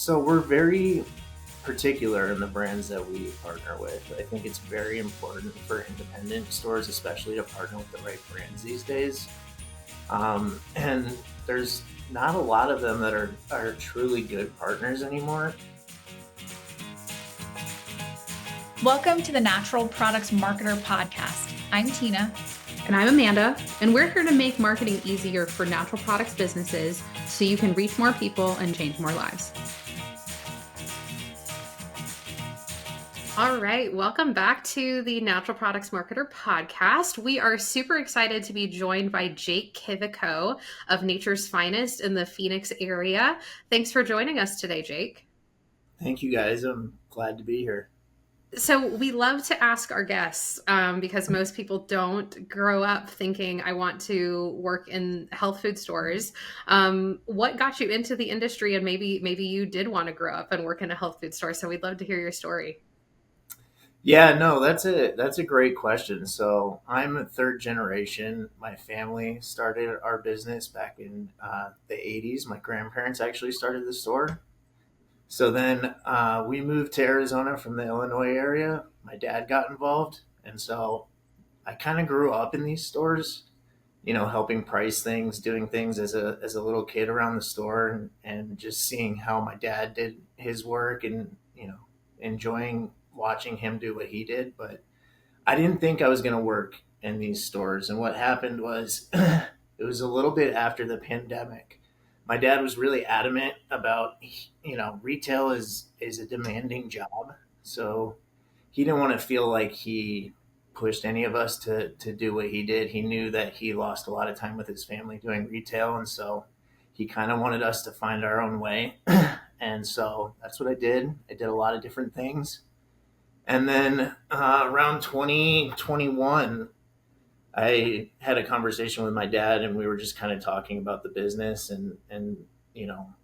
So we're very particular in the brands that we partner with. I think it's very important for independent stores, especially to partner with the right brands these days. And there's not a lot of them that are truly good partners anymore. Welcome to the Natural Products Marketer Podcast. I'm Tina. And I'm Amanda, and we're here to make marketing easier for natural products businesses so you can reach more people and change more lives. All right, welcome back to the Natural Products Marketer Podcast. We are super excited to be joined by Jake Kiviko of Nature's Finest in the Phoenix area. Thanks for joining us today, Jake. Thank you guys. I'm glad to be here. So we love to ask our guests because most people don't grow up thinking I want to work in health food stores. What got you into the industry, and maybe you did want to grow up and work in a health food store? So we'd love to hear your story. Yeah, no, that's a great question. So I'm a third generation. My family started our business back in the 80s. My grandparents actually started the store. So then we moved to Arizona from the Illinois area. My dad got involved. And so I kind of grew up in these stores, helping price things, doing things as a little kid around the store and just seeing how my dad did his work and, enjoying watching him do what he did. But I didn't think I was going to work in these stores. And what happened was it was a little bit after the pandemic. My dad was really adamant about, retail is a demanding job. So he didn't want to feel like he pushed any of us to do what he did. He knew that he lost a lot of time with his family doing retail. And so he kind of wanted us to find our own way. And so that's what I did. I did a lot of different things. And then around 2021, I had a conversation with my dad, and we were just kind of talking about the business and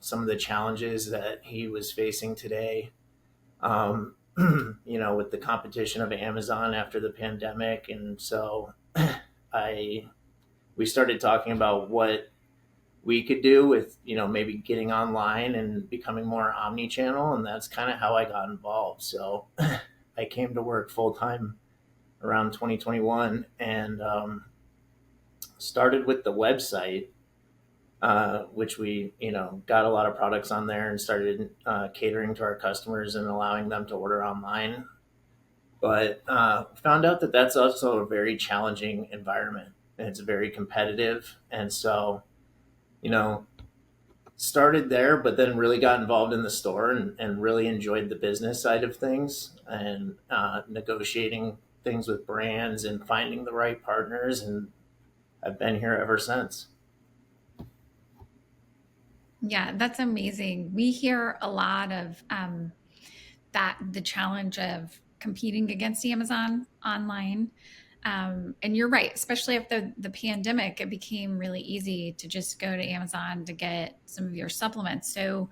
some of the challenges that he was facing today. With the competition of Amazon after the pandemic, and so we started talking about what we could do with maybe getting online and becoming more omni-channel, and that's kind of how I got involved. So I came to work full time around 2021 and started with the website, which we got a lot of products on there and started catering to our customers and allowing them to order online. But found out that that's also a very challenging environment, and it's very competitive. And so, started there, but then really got involved in the store and really enjoyed the business side of things and negotiating things with brands and finding the right partners. And I've been here ever since. Yeah, that's amazing. We hear a lot of that the challenge of competing against Amazon online. And you're right, especially after the pandemic, it became really easy to just go to Amazon to get some of your supplements. So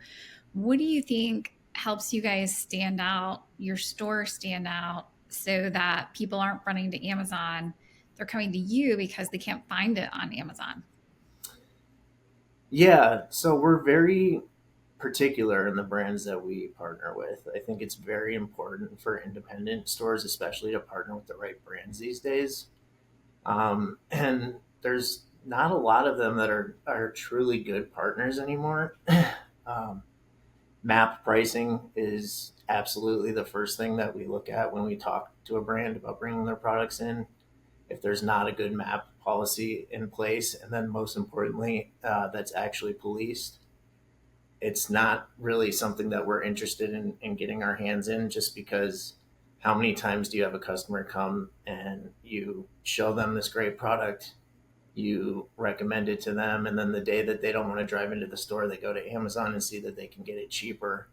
what do you think helps you guys stand out, your store stand out, so that people aren't running to Amazon? They're coming to you because they can't find it on Amazon. Yeah, so we're very particular in the brands that we partner with. I think it's very important for independent stores, especially to partner with the right brands these days. And there's not a lot of them that are truly good partners anymore. Map pricing is absolutely the first thing that we look at when we talk to a brand about bringing their products in. If there's not a good map policy in place, and then most importantly, that's actually policed, it's not really something that we're interested in getting our hands in, just because how many times do you have a customer come and you show them this great product, you recommend it to them, and then the day that they don't want to drive into the store, they go to Amazon and see that they can get it cheaper.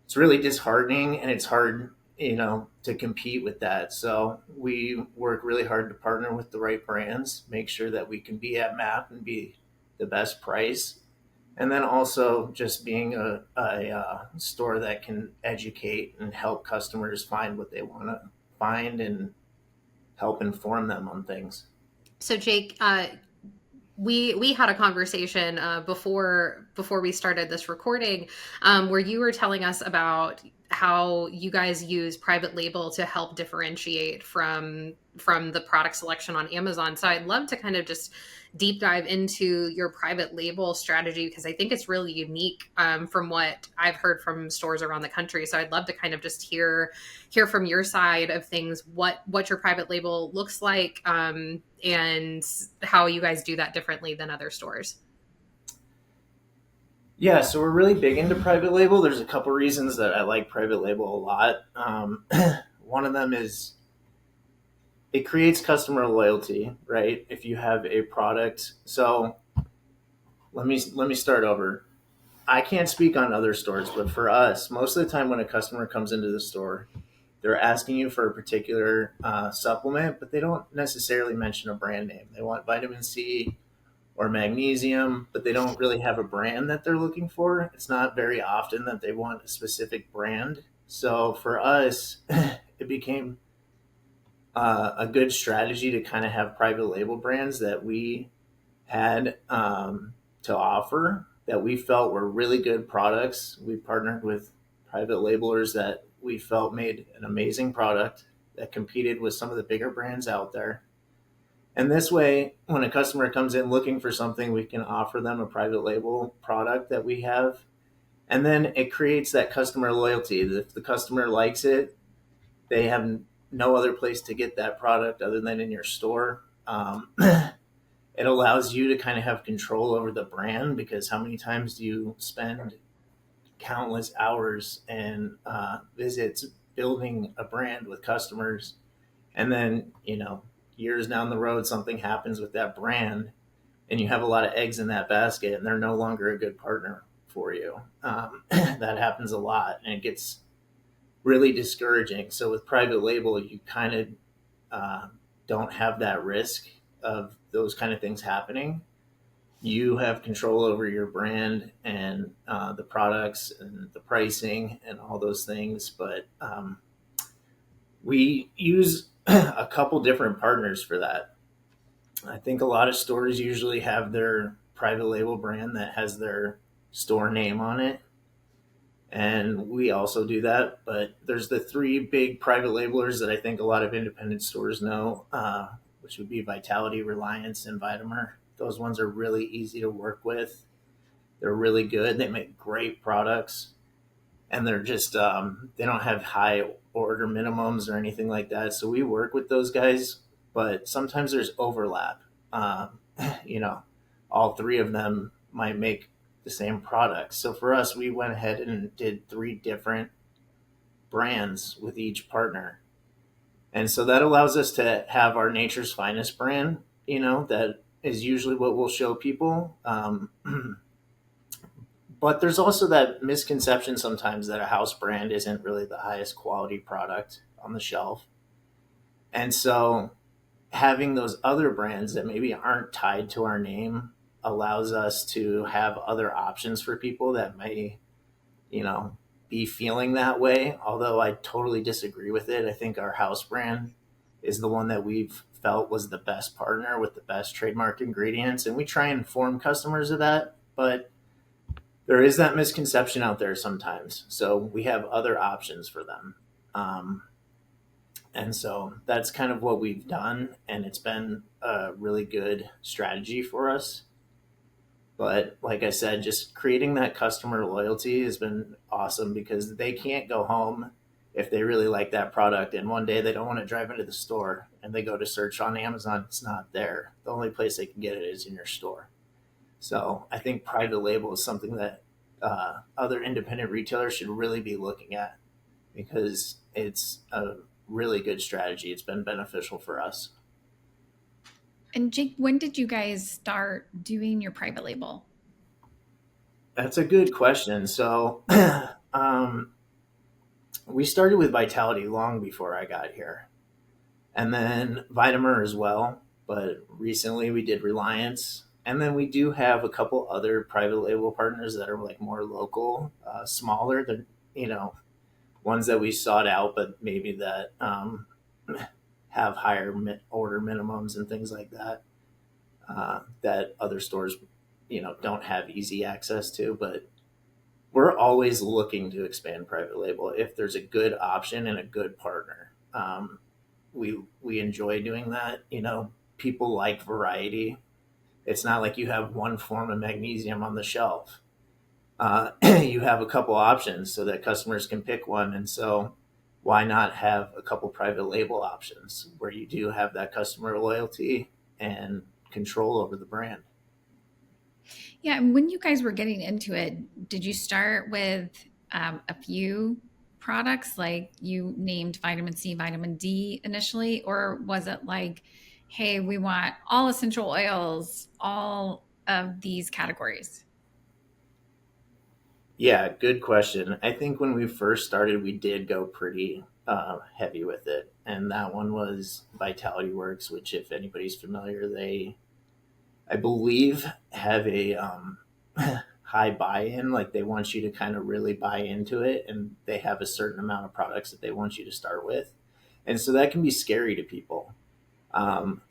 It's really disheartening, and it's hard, to compete with that. So we work really hard to partner with the right brands, make sure that we can be at MAP and be the best price. And then also just being a store that can educate and help customers find what they want to find and help inform them on things. So Jake, we had a conversation before we started this recording, where you were telling us about how you guys use private label to help differentiate from the product selection on Amazon. So I'd love to kind of just deep dive into your private label strategy, because I think it's really unique, from what I've heard from stores around the country. So I'd love to kind of just hear from your side of things, what your private label looks like, and how you guys do that differently than other stores. Yeah, so we're really big into private label. There's a couple reasons that I like private label a lot. One of them is it creates customer loyalty, right? If you have a product. So let me start over. I can't speak on other stores, but for us, most of the time when a customer comes into the store, they're asking you for a particular supplement, but they don't necessarily mention a brand name. They want vitamin C or magnesium, but they don't really have a brand that they're looking for. It's not very often that they want a specific brand. So for us, it became a good strategy to kind of have private label brands that we had to offer that we felt were really good products. We partnered with private labelers that we felt made an amazing product that competed with some of the bigger brands out there. And this way, when a customer comes in looking for something, we can offer them a private label product that we have. And then it creates that customer loyalty. If the customer likes it, they have no other place to get that product other than in your store. It allows you to kind of have control over the brand, because how many times do you spend countless hours and visits building a brand with customers, and then years down the road something happens with that brand and you have a lot of eggs in that basket and they're no longer a good partner for you. That happens a lot and it gets really discouraging. So with private label, you kind of uh, don't have that risk of those kind of things happening. You have control over your brand and the products and the pricing and all those things. But we use a couple different partners for that. I think a lot of stores usually have their private label brand that has their store name on it. And we also do that. But there's the three big private labelers that I think a lot of independent stores know, which would be Vitality, Reliance, and Vitamer. Those ones are really easy to work with. They're really good. They make great products, and they're just they don't have high order minimums or anything like that. So we work with those guys, but sometimes there's overlap. Um, you know, all three of them might make the same product. So for us, we went ahead and did three different brands with each partner, and so that allows us to have our Nature's Finest brand. That is usually what we'll show people. But there's also that misconception sometimes that a house brand isn't really the highest quality product on the shelf. And so having those other brands that maybe aren't tied to our name allows us to have other options for people that may, you know, be feeling that way. Although I totally disagree with it. I think our house brand is the one that we've felt was the best partner with the best trademark ingredients. And we try and inform customers of that. But there is that misconception out there sometimes. So we have other options for them. Um, and so that's kind of what we've done. And it's been a really good strategy for us. But like I said, just creating that customer loyalty has been awesome because they can't go home if they really like that product. And one day they don't want to drive into the store and they go to search on Amazon, it's not there. The only place they can get it is in your store. So I think private label is something that other independent retailers should really be looking at because it's a really good strategy. It's been beneficial for us. And Jake, when did you guys start doing your private label? That's a good question. So um, we started with Vitality long before I got here, and then Vitamer as well. But recently we did Reliance, and then we do have a couple other private label partners that are like more local, smaller than ones that we sought out, but maybe that have higher order minimums and things like that. that other stores, don't have easy access to. But we're always looking to expand private label if there's a good option and a good partner. We enjoy doing that. People like variety. It's not like you have one form of magnesium on the shelf. You have a couple options so that customers can pick one. And so, why not have a couple private label options where you do have that customer loyalty and control over the brand? Yeah, and when you guys were getting into it, did you start with a few products like you named vitamin C, vitamin D initially, or was it like, hey, we want all essential oils, all of these categories? Yeah, good question. I think when we first started, we did go pretty heavy with it. And that one was Vitality Works, which, if anybody's familiar, I believe, have a high buy-in. Like, they want you to kind of really buy into it, and they have a certain amount of products that they want you to start with, and so that can be scary to people.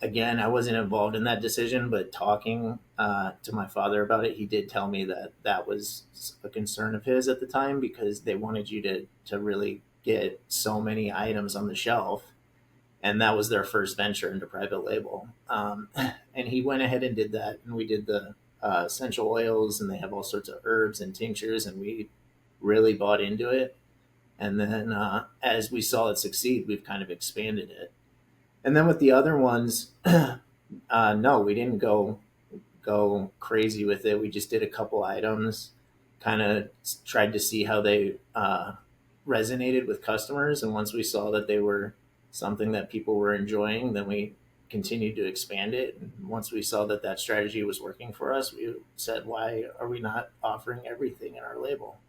Again, I wasn't involved in that decision, but talking to my father about it, he did tell me that that was a concern of his at the time because they wanted you to really get so many items on the shelf, and that was their first venture into private label. And he went ahead and did that, and we did the essential oils, and they have all sorts of herbs and tinctures, and we really bought into it. And then as we saw it succeed, we've kind of expanded it. And then with the other ones, no, we didn't go crazy with it. We just did a couple items, kind of tried to see how they resonated with customers. And once we saw that they were something that people were enjoying, then we continued to expand it. And once we saw that that strategy was working for us, we said, why are we not offering everything in our label?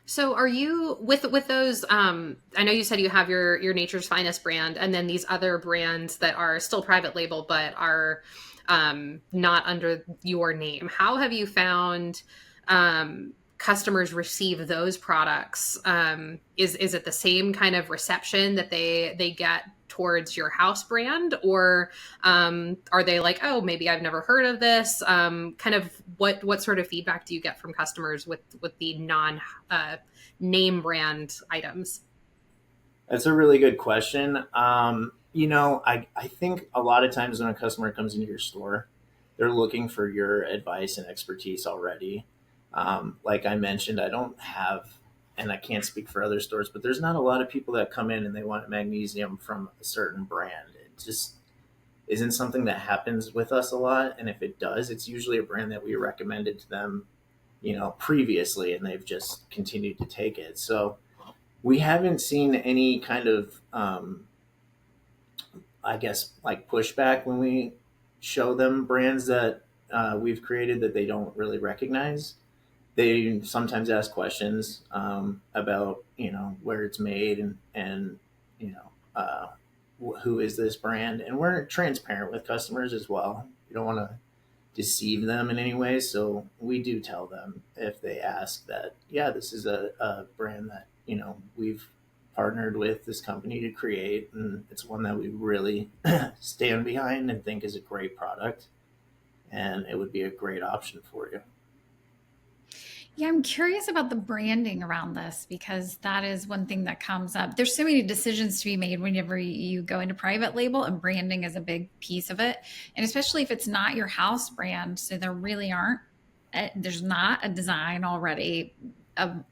So are you with those I know you said you have your Nature's Finest brand and then these other brands that are still private label but are not under your name. How have you found customers receive those products? Is it the same kind of reception that they get towards your house brand, or are they like, oh, maybe I've never heard of this? Kind of what sort of feedback do you get from customers with the non name brand items? That's a really good question. I think a lot of times when a customer comes into your store, they're looking for your advice and expertise already. Like I mentioned, I don't have, and I can't speak for other stores, but there's not a lot of people that come in and they want magnesium from a certain brand. It just isn't something that happens with us a lot. And if it does, it's usually a brand that we recommended to them, previously, and they've just continued to take it. So we haven't seen any kind of, I guess, like pushback when we show them brands that we've created that they don't really recognize. They sometimes ask questions about, where it's made, and you know who is this brand, and we're transparent with customers as well. We don't want to deceive them in any way, so we do tell them if they ask that, yeah, this is a brand that we've partnered with this company to create, and it's one that we really stand behind and think is a great product, and it would be a great option for you. Yeah, I'm curious about the branding around this because that is one thing that comes up. There's so many decisions to be made whenever you go into private label, and branding is a big piece of it. And especially if it's not your house brand, so there really aren't, there's not a design already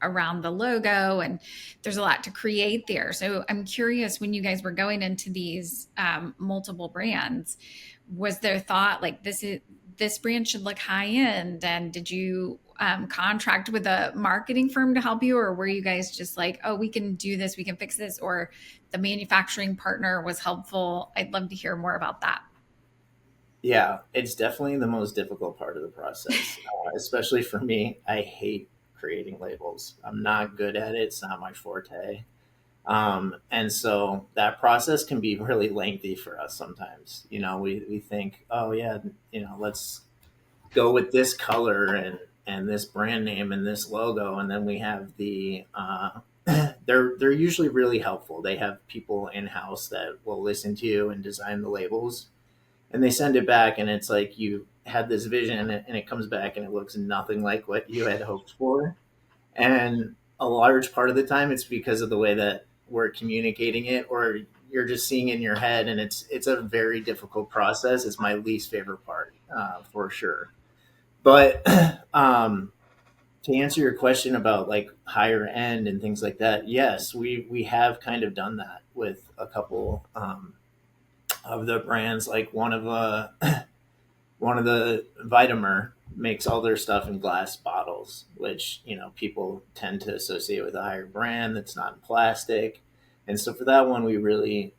around the logo, and there's a lot to create there. So I'm curious, when you guys were going into these multiple brands, was there thought like this brand should look high end, and did you contract with a marketing firm to help you, or were you guys just like, oh, we can do this, we can fix this, or the manufacturing partner was helpful? I'd love to hear more about that. Yeah, it's definitely the most difficult part of the process, especially for me. I hate creating labels. I'm not good at it. It's not my forte. And so that process can be really lengthy for us sometimes. We think, oh, yeah, let's go with this color and this brand name and this logo. And then we have they're usually really helpful. They have people in house that will listen to you and design the labels. and they send it back, and it's like you had this vision, and it comes back and it looks nothing like what you had hoped for. And a large part of the time it's because of the way that we're communicating it, or you're just seeing it in your head, and it's a very difficult process. It's my least favorite part, for sure. But to answer your question about like higher end and things like that, yes, we have kind of done that with a couple of the brands. Like one of the Vitamer makes all their stuff in glass bottles, which people tend to associate with a higher brand that's not in plastic. And so for that one, we really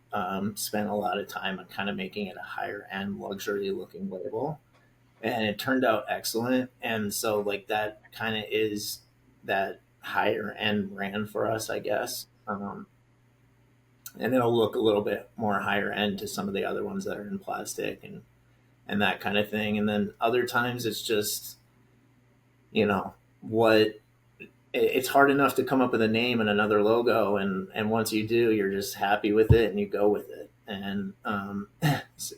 spent a lot of time on kind of making it a higher end luxury looking label, and it turned out excellent. And so like that kind of is that higher end brand for us, I guess. And it'll look a little bit more higher end to some of the other ones that are in plastic and that kind of thing. And then other times it's just, what it's hard enough to come up with a name and another logo. And once you do, you're just happy with it and you go with it. And,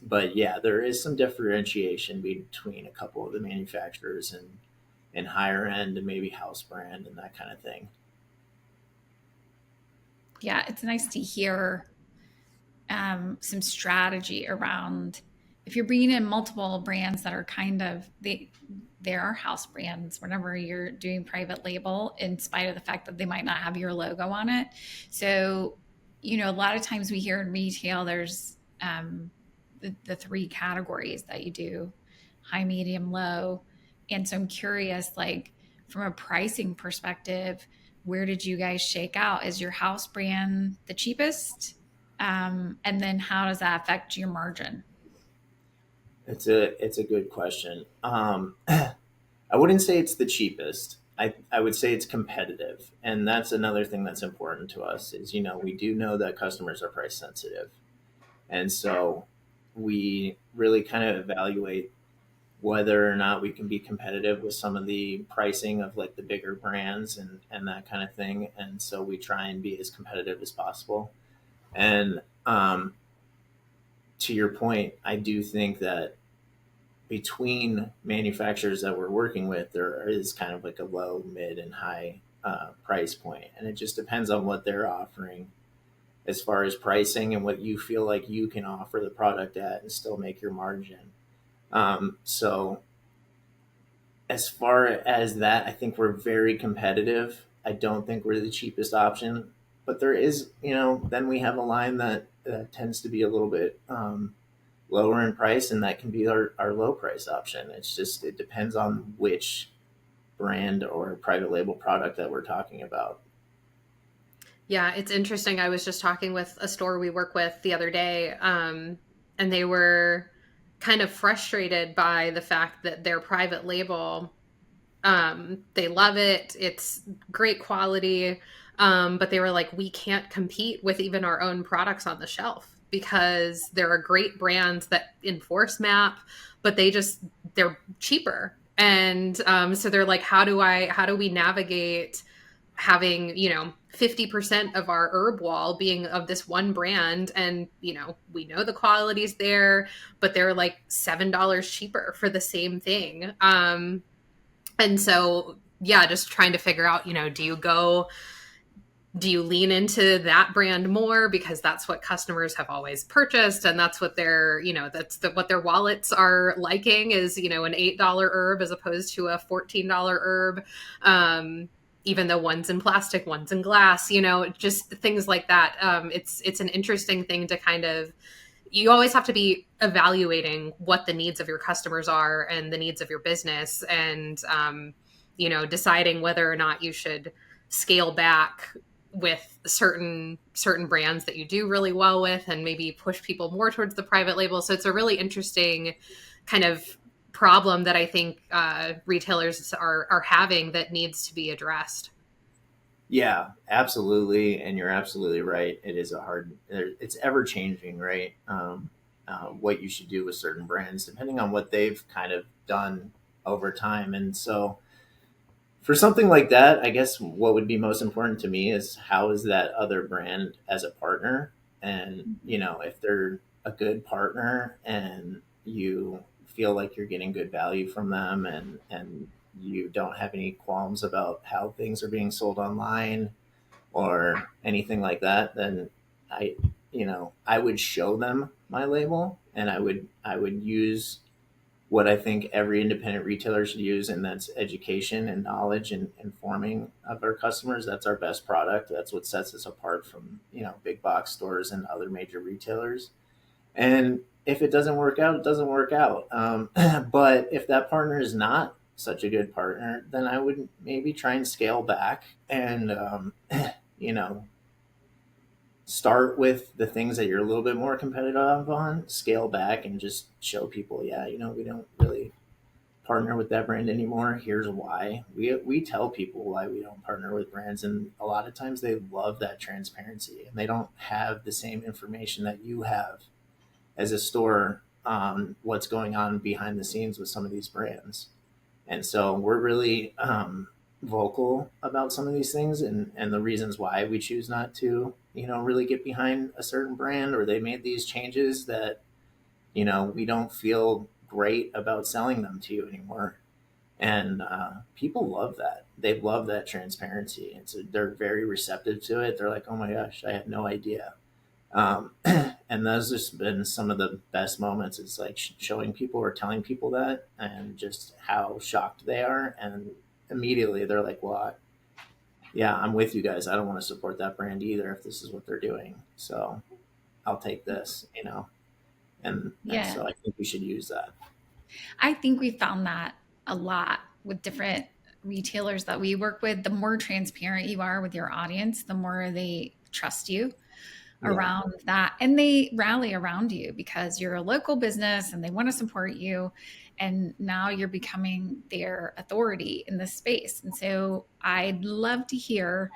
but yeah, there is some differentiation between a couple of the manufacturers and higher end and maybe house brand and that kind of thing. Yeah, it's nice to hear some strategy around if you're bringing in multiple brands that are kind of they are house brands whenever you're doing private label, in spite of the fact that they might not have your logo on it. So a lot of times we hear in retail there's the three categories that you do: high, medium, low. And so I'm curious, like from a pricing perspective, where did you guys shake out? Is your house brand the cheapest? And then how does that affect your margin? It's a good question. I wouldn't say it's the cheapest. I would say it's competitive. And that's another thing that's important to us is, we do know that customers are price sensitive. And so we really kind of evaluate whether or not we can be competitive with some of the pricing of like the bigger brands and that kind of thing. And so we try and be as competitive as possible. And to your point, I do think that between manufacturers that we're working with, there is kind of like a low, mid, and high price point, and it just depends on what they're offering as far as pricing and what you feel like you can offer the product at and still make your margin. So as far as that, I think we're very competitive. I don't think we're the cheapest option, but there is, then we have a line that tends to be a little bit lower in price, and that can be our low price option. It depends on which brand or private label product that we're talking about. Yeah, it's interesting. I was just talking with a store we work with the other day, and they were kind of frustrated by the fact that their private label, they love it. It's great quality. But they were like, we can't compete with even our own products on the shelf because there are great brands that enforce MAP, but they're cheaper. And so they're like, how do we navigate having 50% of our herb wall being of this one brand, and we know the quality's there, but they're like $7 cheaper for the same thing. And so yeah, just trying to figure out, do you lean into that brand more because that's what customers have always purchased, and that's what what their wallets are liking is, an $8 herb as opposed to a $14 herb. Even though one's in plastic, one's in glass, just things like that. It's an interesting thing to kind of, you always have to be evaluating what the needs of your customers are and the needs of your business, and deciding whether or not you should scale back with certain brands that you do really well with and maybe push people more towards the private label. So it's a really interesting kind of problem that I think retailers are having that needs to be addressed. Yeah, absolutely, and you're absolutely right. It's ever changing, right? What you should do with certain brands, depending on what they've kind of done over time. And so, for something like that, I guess what would be most important to me is how is that other brand as a partner, and if they're a good partner and you feel like you're getting good value from them, and you don't have any qualms about how things are being sold online or anything like that, then I, I would show them my label, and I would use what I think every independent retailer should use, and that's education and knowledge and informing of our customers. That's our best product. That's what sets us apart from, big box stores and other major retailers. And if it doesn't work out, it doesn't work out. But if that partner is not such a good partner, then I would maybe try and scale back and, you know, start with the things that you're a little bit more competitive on, scale back and just show people, yeah, we don't really partner with that brand anymore. Here's why. We tell people why we don't partner with brands, and a lot of times they love that transparency, and they don't have the same information that you have as a store on what's going on behind the scenes with some of these brands. And so we're really vocal about some of these things, and the reasons why we choose not to, really get behind a certain brand, or they made these changes that, we don't feel great about selling them to you anymore. And people love that. They love that transparency. They're very receptive to it. They're like, oh my gosh, I had no idea. And those just been some of the best moments. It's like showing people or telling people that, and just how shocked they are. And immediately they're like, well, yeah, I'm with you guys. I don't want to support that brand either if this is what they're doing. So I'll take this. And Yeah. so I think we should use that. I think we found that a lot with different retailers that we work with. The more transparent you are with your audience, the more they trust you Yeah. around that. And they rally around you because you're a local business and they want to support you. And now you're becoming their authority in this space. And so I'd love to hear.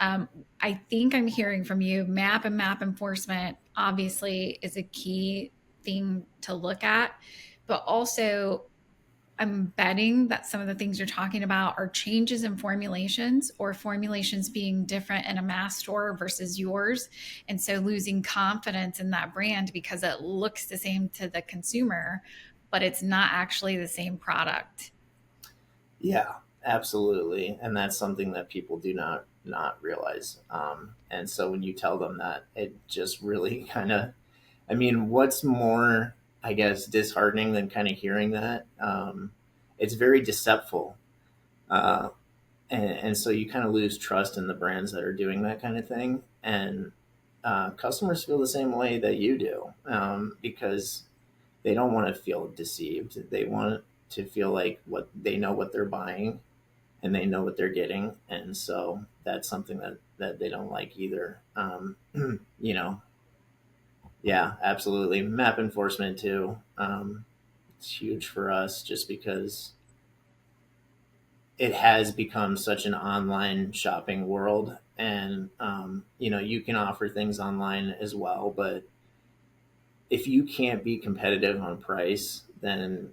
Um, I think I'm hearing from you map and map enforcement obviously is a key thing to look at, but also I'm betting that some of the things you're talking about are changes in formulations or formulations being different in a mass store versus yours. And so losing confidence in that brand because it looks the same to the consumer, but it's not actually the same product. Yeah, absolutely. And that's something that people do not realize. And so when you tell them that, it just really kind of, I mean, what's more, I guess, disheartening than kind of hearing that? It's very deceptive. Uh, and so you kind of lose trust in the brands that are doing that kind of thing. And customers feel the same way that you do, because they don't want to feel deceived. They want to feel like what they know what they're buying, and they know what they're getting. And so that's something that they don't like either. You know, yeah, absolutely. Map enforcement too. It's huge for us just because it has become such an online shopping world. And, you can offer things online as well. But if you can't be competitive on price, then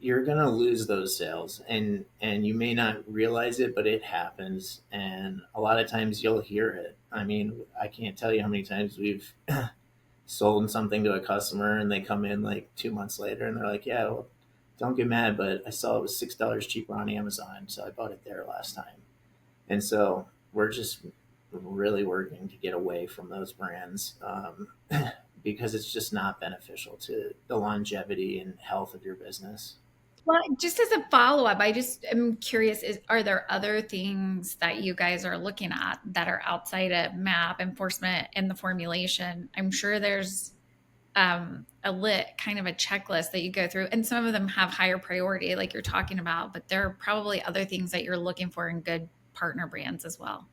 you're going to lose those sales, and you may not realize it, but it happens. And a lot of times you'll hear it. I mean, I can't tell you how many times we've sold something to a customer, and they come in like 2 months later and they're like, yeah, well, don't get mad, but I saw it was $6 cheaper on Amazon, so I bought it there last time. And so we're just really working to get away from those brands, because it's just not beneficial to the longevity and health of your business. Well, just as a follow up, I just am curious, are there other things that you guys are looking at that are outside of map enforcement and the formulation? I'm sure there's a lit kind of a checklist that you go through, and some of them have higher priority, like you're talking about, but there are probably other things that you're looking for in good partner brands as well.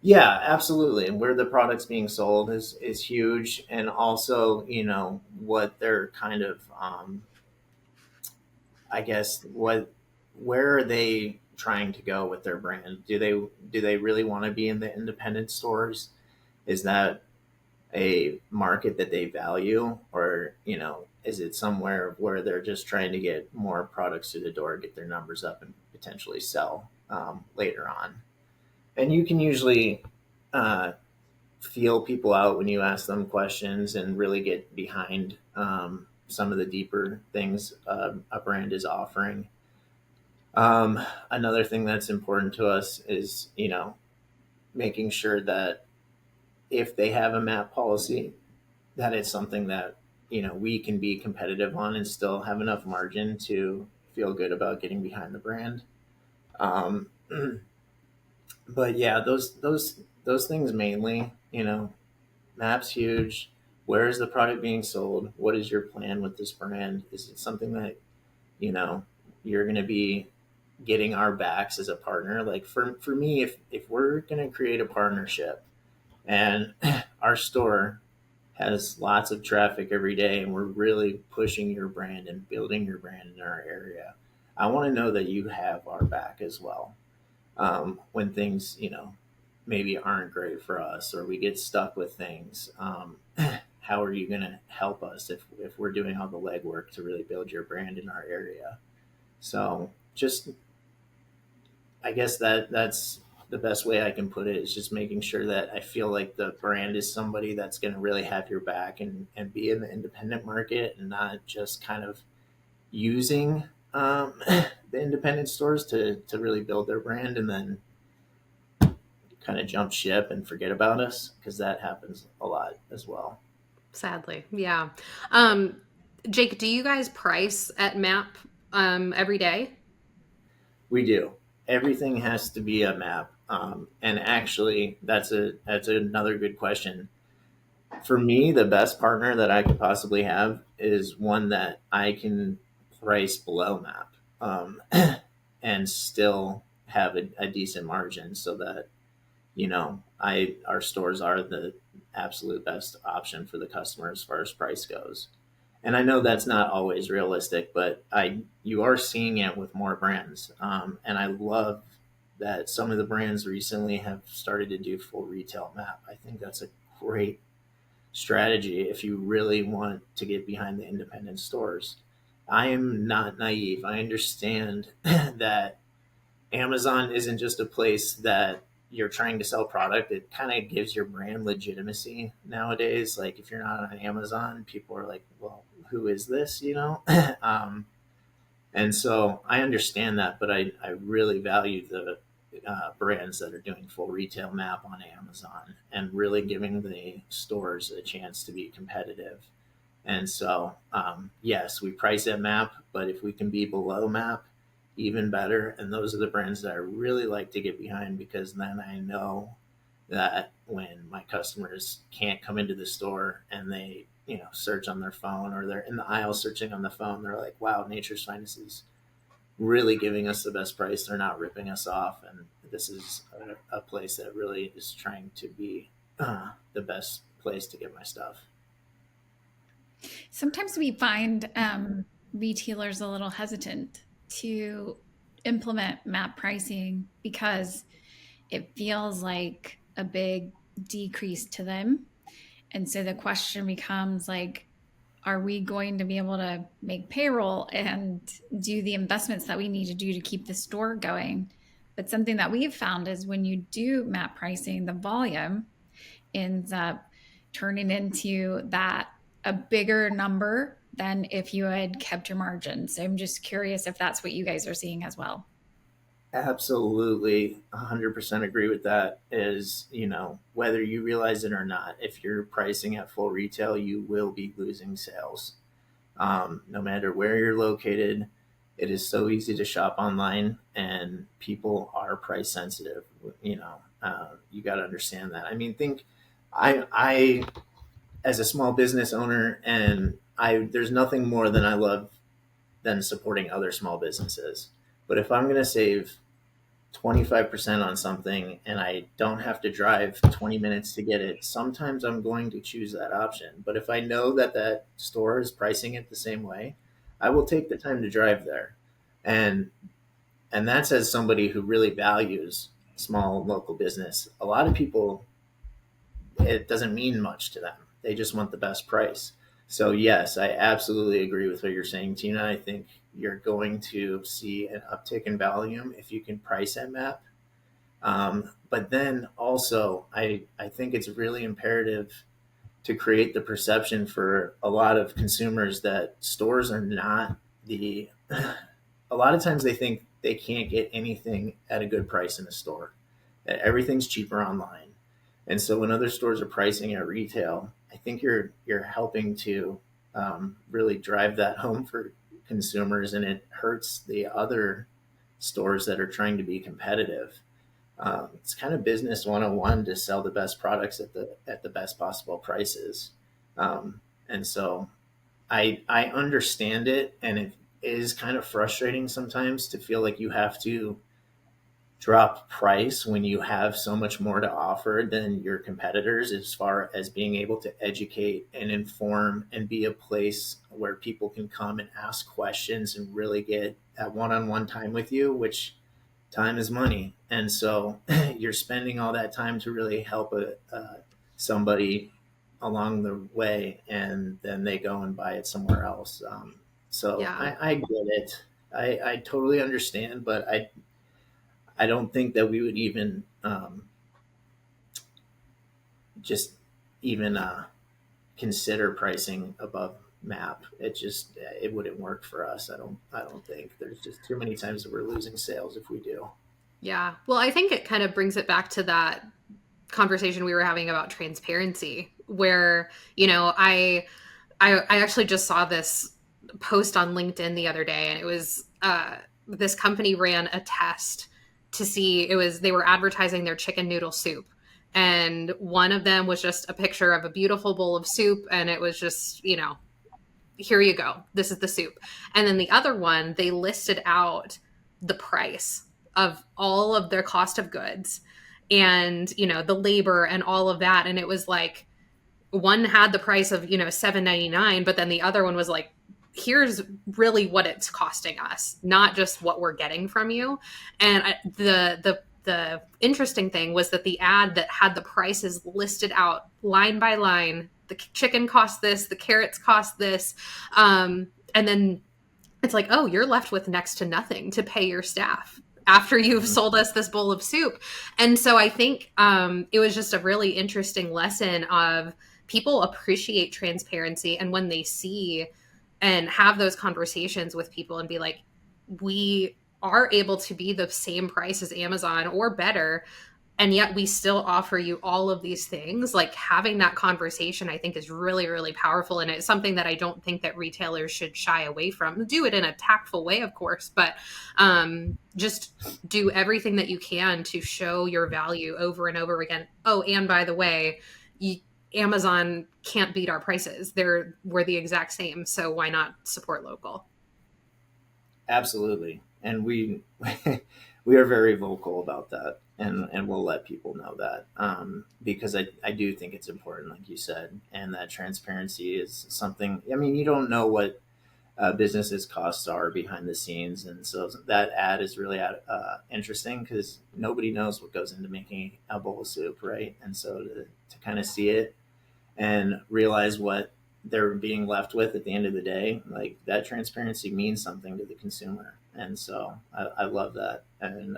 Yeah, absolutely. And where the product's being sold is huge, and also, what they're kind of, I guess, where are they trying to go with their brand? Do they really want to be in the independent stores? Is that a market that they value, or is it somewhere where they're just trying to get more products through the door, get their numbers up, and potentially sell later on? And you can usually uh, feel people out when you ask them questions and really get behind some of the deeper things a brand is offering. Another thing that's important to us is, making sure that if they have a map policy, that it's something that, we can be competitive on and still have enough margin to feel good about getting behind the brand. Um, but yeah, those things mainly, maps huge. Where is the product being sold? What is your plan with this brand? Is it something that, you know, you're going to be getting our backs as a partner? Like for me, if we're going to create a partnership and our store has lots of traffic every day and we're really pushing your brand and building your brand in our area, I want to know that you have our back as well. When things, maybe aren't great for us or we get stuck with things, how are you going to help us if we're doing all the legwork to really build your brand in our area? So just, I guess that's the best way I can put it, is just making sure that I feel like the brand is somebody that's going to really have your back and be in the independent market and not just kind of using the independent stores to really build their brand and then kind of jump ship and forget about us, because that happens a lot as well. Sadly, yeah. Um, Jake, do you guys price at MAP every day? We do. Everything has to be a map. And actually, that's another good question. For me, the best partner that I could possibly have is one that I can price below map, and still have a decent margin, so that I our stores are the absolute best option for the customer as far as price goes. And I know that's not always realistic, but I you are seeing it with more brands, and I love that some of the brands recently have started to do full retail map. I think that's a great strategy if you really want to get behind the independent stores. I am not naive. I understand that Amazon isn't just a place that you're trying to sell product. It kind of gives your brand legitimacy nowadays. Like if you're not on Amazon, people are like, well, who is this? um, and so I understand that, but I really value the brands that are doing full retail map on Amazon and really giving the stores a chance to be competitive. And so, yes, we price at map, but if we can be below map, even better. And those are the brands that I really like to get behind, because then I know that when my customers can't come into the store and they, search on their phone or they're in the aisle searching on the phone, they're like, wow, Nature's Finest is really giving us the best price. They're not ripping us off. And this is a place that really is trying to be the best place to get my stuff. Sometimes we find retailers a little hesitant to implement map pricing because it feels like a big decrease to them. And so the question becomes like, are we going to be able to make payroll and do the investments that we need to do to keep the store going? But something that we've found is when you do map pricing, the volume ends up turning into that a bigger number than if you had kept your margin. So I'm just curious if that's what you guys are seeing as well. Absolutely, 100% agree with that. Is, whether you realize it or not, if you're pricing at full retail, you will be losing sales. No matter where you're located, it is so easy to shop online, and people are price sensitive. You got to understand that. I mean, I as a small business owner, and there's nothing more than I love than supporting other small businesses. But if I'm going to save 25% on something and I don't have to drive 20 minutes to get it, sometimes I'm going to choose that option. But if I know that that store is pricing it the same way, I will take the time to drive there. And that's as somebody who really values small local business. A lot of people, it doesn't mean much to them. They just want the best price. So yes, I absolutely agree with what you're saying, Tina. I think you're going to see an uptick in volume if you can price at map. But then also, I think it's really imperative to create the perception for a lot of consumers that stores are not the a lot of times they think they can't get anything at a good price in a store. That everything's cheaper online. And so when other stores are pricing at retail, I think you're helping to really drive that home for consumers, and it hurts the other stores that are trying to be competitive. It's kind of business 101 to sell the best products at the best possible prices. And so I understand it, and it is kind of frustrating sometimes to feel like you have to drop price when you have so much more to offer than your competitors, as far as being able to educate and inform and be a place where people can come and ask questions and really get that one-on-one time with you, which time is money. And so you're spending all that time to really help somebody along the way, and then they go and buy it somewhere else. So Yeah. I get it. I totally understand, but I don't think that we would even just even consider pricing above map. It wouldn't work for us. I don't think there's just too many times that we're losing sales if we do. Yeah. Well, I think it kind of brings it back to that conversation we were having about transparency, where, I actually just saw this post on LinkedIn the other day, and it was this company ran a test to see, they were advertising their chicken noodle soup. And one of them was just a picture of a beautiful bowl of soup, and it was just, here you go. This is the soup. And then the other one, they listed out the price of all of their cost of goods and, the labor and all of that. And it was like, one had the price of, $7.99, but then the other one was like, here's really what it's costing us, not just what we're getting from you. And the interesting thing was that the ad that had the prices listed out line by line, the chicken cost this, the carrots cost this, and then it's like, oh, you're left with next to nothing to pay your staff after you've Mhm. sold us this bowl of soup. And so I think it was just a really interesting lesson of, people appreciate transparency, and when they see and have those conversations with people and be like, we are able to be the same price as Amazon or better, and yet we still offer you all of these things. Like, having that conversation, I think, is really, really powerful, and it's something that I don't think that retailers should shy away from. Do it in a tactful way, of course, but just do everything that you can to show your value over and over again. Oh, and by the way, Amazon can't beat our prices. We're the exact same, so why not support local? Absolutely, and we we are very vocal about that, and we'll let people know that, because I do think it's important, like you said, and that transparency is something. I mean, you don't know what businesses' costs are behind the scenes, and so that ad is really interesting because nobody knows what goes into making a bowl of soup, right? And so to kind of see it and realize what they're being left with at the end of the day, like that transparency means something to the consumer. And so I love that. And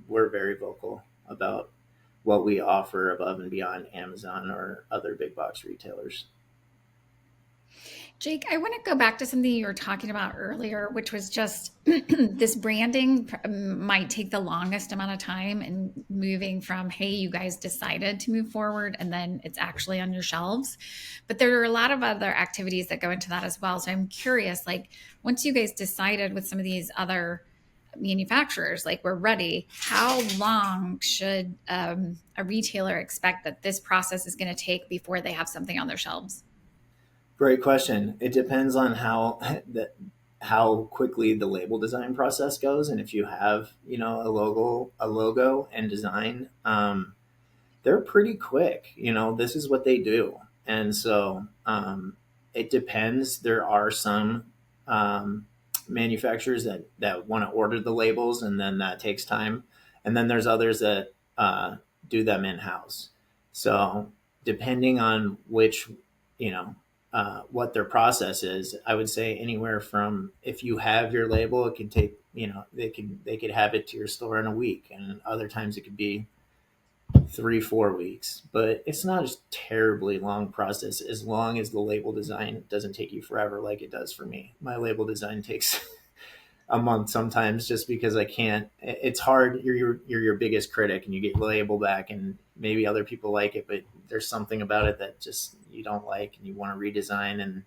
we're very vocal about what we offer above and beyond Amazon or other big box retailers. Jake, I want to go back to something you were talking about earlier, which was just this branding might take the longest amount of time and moving from, hey, you guys decided to move forward and then it's actually on your shelves. But there are a lot of other activities that go into that as well. So I'm curious, like, once you guys decided with some of these other manufacturers, like, we're ready, how long should a retailer expect that this process is going to take before they have something on their shelves? Great question. It depends on how quickly the label design process goes, and if you have a logo and design, they're pretty quick. This is what they do, and so it depends. There are some manufacturers that want to order the labels, and then that takes time, and then there's others that do them in house. So depending on which you know what their process is, I would say anywhere from, if you have your label, it can take, they could have it to your store in a week, and other times it could be 3-4 weeks, but it's not a terribly long process as long as the label design doesn't take you forever like it does for me. My label design takes a month sometimes just because I can't. It's hard. You're your biggest critic, and you get the label back, and maybe other people like it, but there's something about it that just you don't like, and you want to redesign. And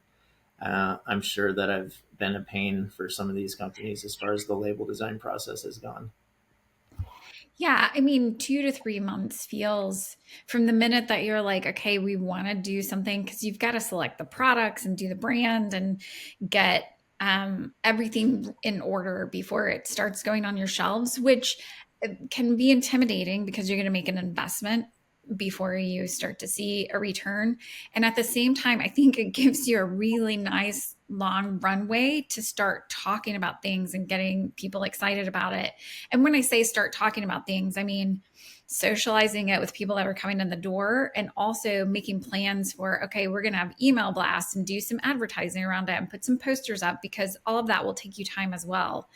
I'm sure that I've been a pain for some of these companies as far as the label design process has gone. Yeah, I mean, 2 to 3 months feels from the minute that you're like, okay, we want to do something because you've got to select the products and do the brand and get everything in order before it starts going on your shelves, which can be intimidating because you're going to make an investment before you start to see a return. And at the same time, I think it gives you a really nice long runway to start talking about things and getting people excited about it. And when I say start talking about things, I mean socializing it with people that are coming in the door and also making plans for, okay, we're going to have email blasts and do some advertising around it and put some posters up because all of that will take you time as well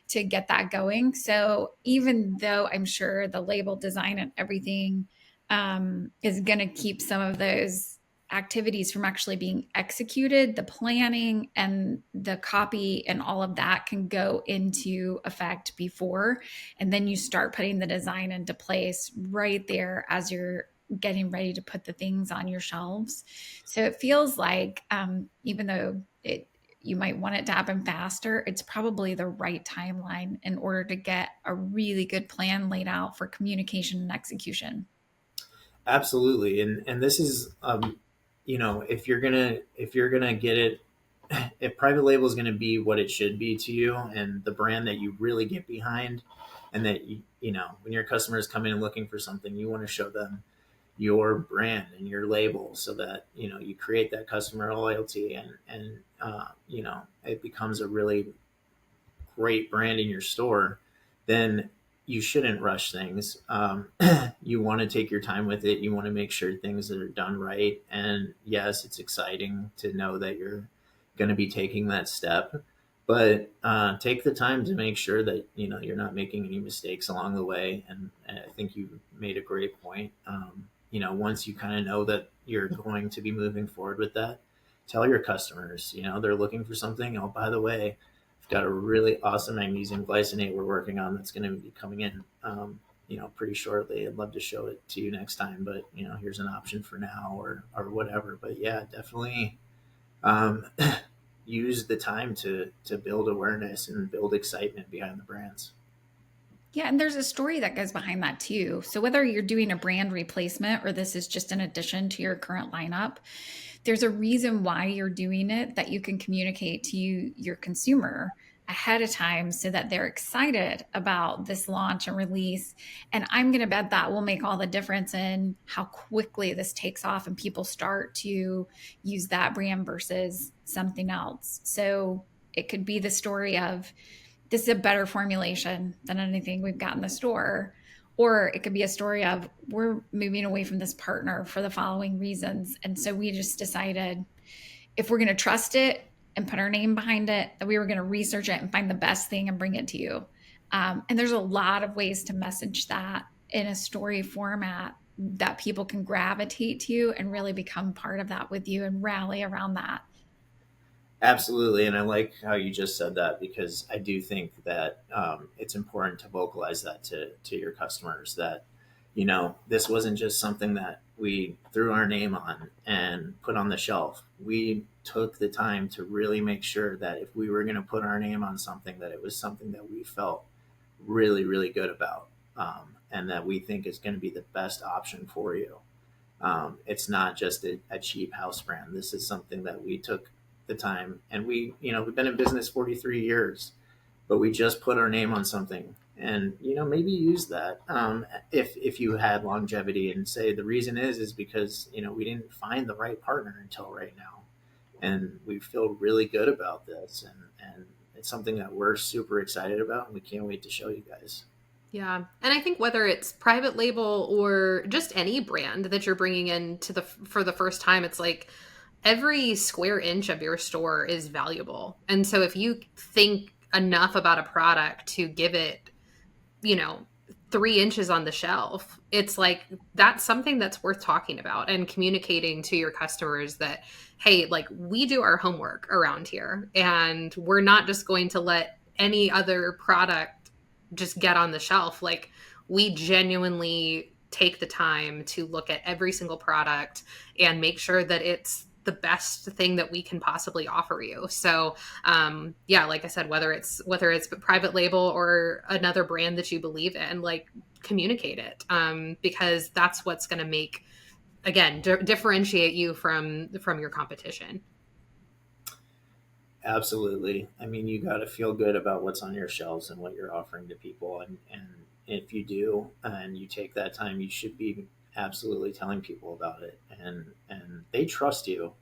to get that going. So even though I'm sure the label design and everything is going to keep some of those activities from actually being executed, the planning and the copy and all of that can go into effect before. And then you start putting the design into place right there as you're getting ready to put the things on your shelves. So it feels like, even though you might want it to happen faster, it's probably the right timeline in order to get a really good plan laid out for communication and execution. Absolutely, and this is if you're gonna get it, if private label is gonna be what it should be to you, and the brand that you really get behind, and that when your customers come in looking for something, you want to show them your brand and your label so that you create that customer loyalty, and it becomes a really great brand in your store, then you shouldn't rush things. You want to take your time with it. You want to make sure things are done right. And yes, it's exciting to know that you're going to be taking that step, but take the time to make sure that you're not making any mistakes along the way. And I think you made a great point. Once you kind of know that you're going to be moving forward with that, tell your customers. They're looking for something. Oh, by the way, I've got a really awesome magnesium glycinate we're working on that's going to be coming in, pretty shortly. I'd love to show it to you next time, but here's an option for now, or whatever. But yeah, definitely um, use the time to build awareness and build excitement behind the brands. Yeah, and there's a story that goes behind that too. So whether you're doing a brand replacement or this is just an addition to your current lineup, there's a reason why you're doing it that you can communicate to your consumer ahead of time so that they're excited about this launch and release. And I'm going to bet that will make all the difference in how quickly this takes off and people start to use that brand versus something else. So it could be the story of this is a better formulation than anything we've got in the store. Or it could be a story of we're moving away from this partner for the following reasons. And so we just decided if we're going to trust it and put our name behind it, that we were going to research it and find the best thing and bring it to you. And there's a lot of ways to message that in a story format that people can gravitate to and really become part of that with you and rally around that. Absolutely, and I like how you just said that because I do think that it's important to vocalize that to your customers that this wasn't just something that we threw our name on and put on the shelf. We took the time to really make sure that if we were going to put our name on something, that it was something that we felt really, really good about, and that we think is going to be the best option for you. It's not just a cheap house brand. This is something that we took the time, and we've been in business 43 years, but we just put our name on something, and maybe use that if you had longevity, and say the reason is because we didn't find the right partner until right now, and we feel really good about this, and it's something that we're super excited about, and we can't wait to show you guys. Yeah. And I think whether it's private label or just any brand that you're bringing in for the first time, it's like every square inch of your store is valuable. And so if you think enough about a product to give it, you know, 3 inches on the shelf. It's like, that's something that's worth talking about and communicating to your customers that, hey, like, we do our homework around here, and we're not just going to let any other product just get on the shelf. Like, we genuinely take the time to look at every single product and make sure that it's the best thing that we can possibly offer you. So yeah, like I said, whether it's private label or another brand that you believe in, like, communicate it, because that's what's going to make, again, differentiate you from your competition. Absolutely. I mean, you got to feel good about what's on your shelves and what you're offering to people. And if you do, and you take that time, you should be absolutely telling people about it. And they trust you.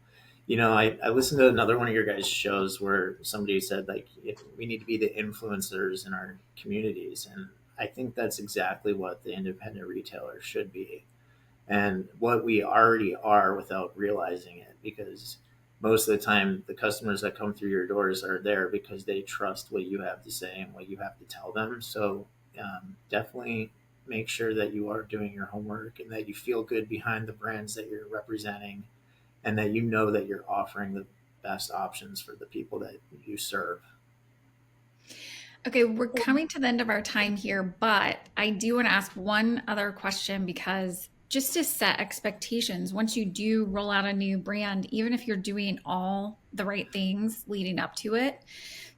You know, I listened to another one of your guys' shows where somebody said, like, we need to be the influencers in our communities. And I think that's exactly what the independent retailer should be, and what we already are without realizing it, because most of the time the customers that come through your doors are there because they trust what you have to say and what you have to tell them. So definitely make sure that you are doing your homework and that you feel good behind the brands that you're representing, and that you know that you're offering the best options for the people that you serve. Okay, we're coming to the end of our time here, but I do want to ask one other question, because just to set expectations, once you do roll out a new brand, even if you're doing all the right things leading up to it,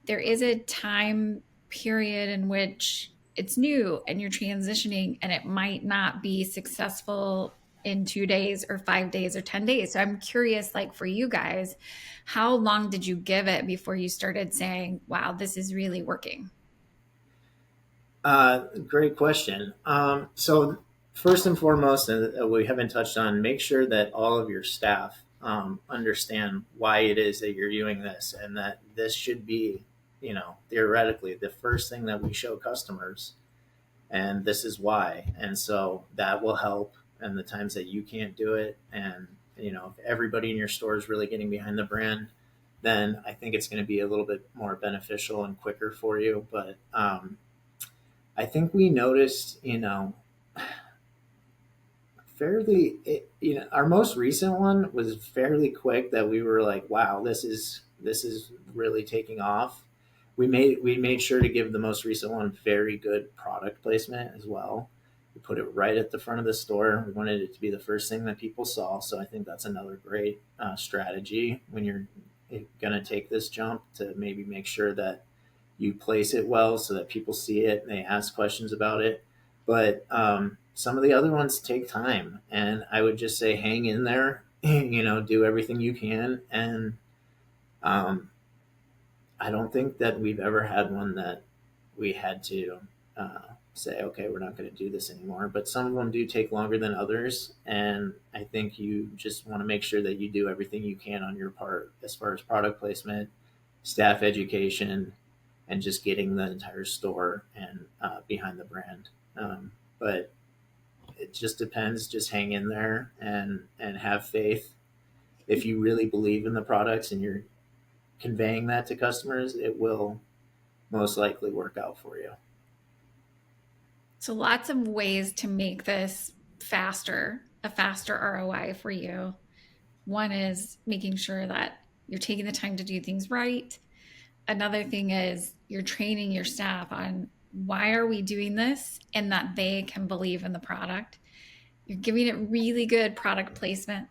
there is a time period in which it's new and you're transitioning, and it might not be successful in 2 days or 5 days or 10 days. So I'm curious, like, for you guys, how long did you give it before you started saying, wow, this is really working? Great question. So first and foremost, we haven't touched on, make sure that all of your staff understand why it is that you're doing this, and that this should be, theoretically, the first thing that we show customers, and this is why. And so that will help in the times that you can't do it. And, if everybody in your store is really getting behind the brand, then I think it's going to be a little bit more beneficial and quicker for you. But I think we noticed, our most recent one was fairly quick, that we were like, wow, this is really taking off. We made sure to give the most recent one very good product placement as well. We put it right at the front of the store. We wanted it to be the first thing that people saw. So I think that's another great strategy when you're going to take this jump, to maybe make sure that you place it well so that people see it and they ask questions about it. But some of the other ones take time, and I would just say hang in there. Do everything you can, and um, I don't think that we've ever had one that we had to uh, say, okay, we're not going to do this anymore. But some of them do take longer than others, and I think you just want to make sure that you do everything you can on your part as far as product placement, staff education, and just getting the entire store and behind the brand. But it just depends. Just hang in there and have faith. If you really believe in the products and you're conveying that to customers, it will most likely work out for you. So lots of ways to make this a faster ROI for you. One is making sure that you're taking the time to do things right. Another thing is you're training your staff on why are we doing this, and that they can believe in the product. You're giving it really good product placement,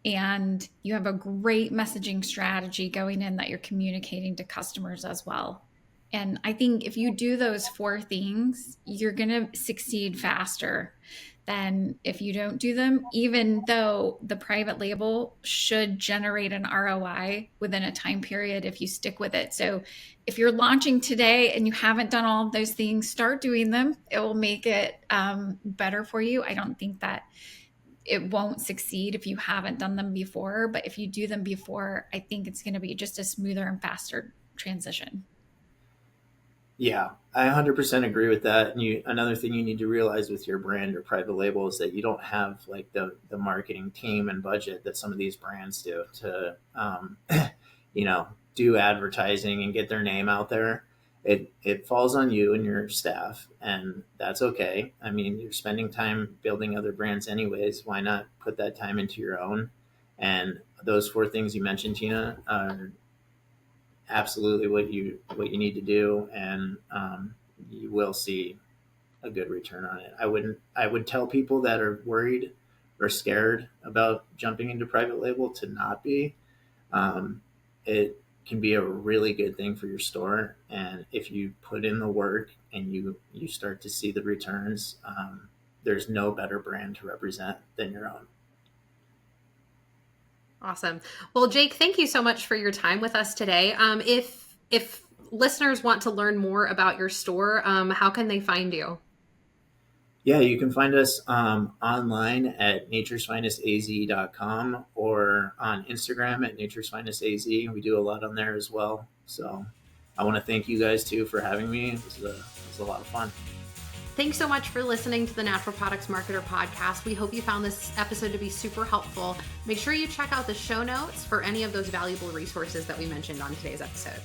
and you have a great messaging strategy going in that you're communicating to customers as well. And I think if you do those four things, you're going to succeed faster than if you don't do them, even though the private label should generate an ROI within a time period if you stick with it. So if you're launching today and you haven't done all of those things, start doing them. It will make it better for you. I don't think that it won't succeed if you haven't done them before, but if you do them before, I think it's going to be just a smoother and faster transition. Yeah, I 100% agree with that. And another thing you need to realize with your brand or private label is that you don't have like the marketing team and budget that some of these brands do to, do advertising and get their name out there. it falls on you and your staff, and that's okay. I mean, you're spending time building other brands anyways. Why not put that time into your own? And those four things you mentioned, Tina, are absolutely what you need to do, and you will see a good return on it. I would tell people that are worried or scared about jumping into private label to not be. It can be a really good thing for your store, and if you put in the work and you start to see the returns, there's no better brand to represent than your own. Awesome. Well, Jake, thank you so much for your time with us today. If listeners want to learn more about your store, how can they find you? Yeah, you can find us online at naturesfinestaz.com or on Instagram at naturesfinestaz. We do a lot on there as well. So I want to thank you guys too for having me. It was a lot of fun. Thanks so much for listening to the Natural Products Marketer podcast. We hope you found this episode to be super helpful. Make sure you check out the show notes for any of those valuable resources that we mentioned on today's episode.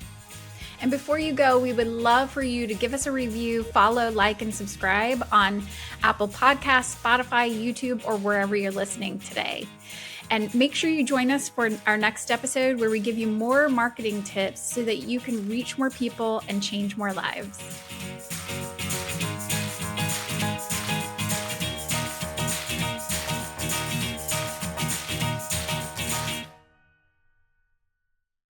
And before you go, we would love for you to give us a review, follow, like, and subscribe on Apple Podcasts, Spotify, YouTube, or wherever you're listening today. And make sure you join us for our next episode where we give you more marketing tips so that you can reach more people and change more lives.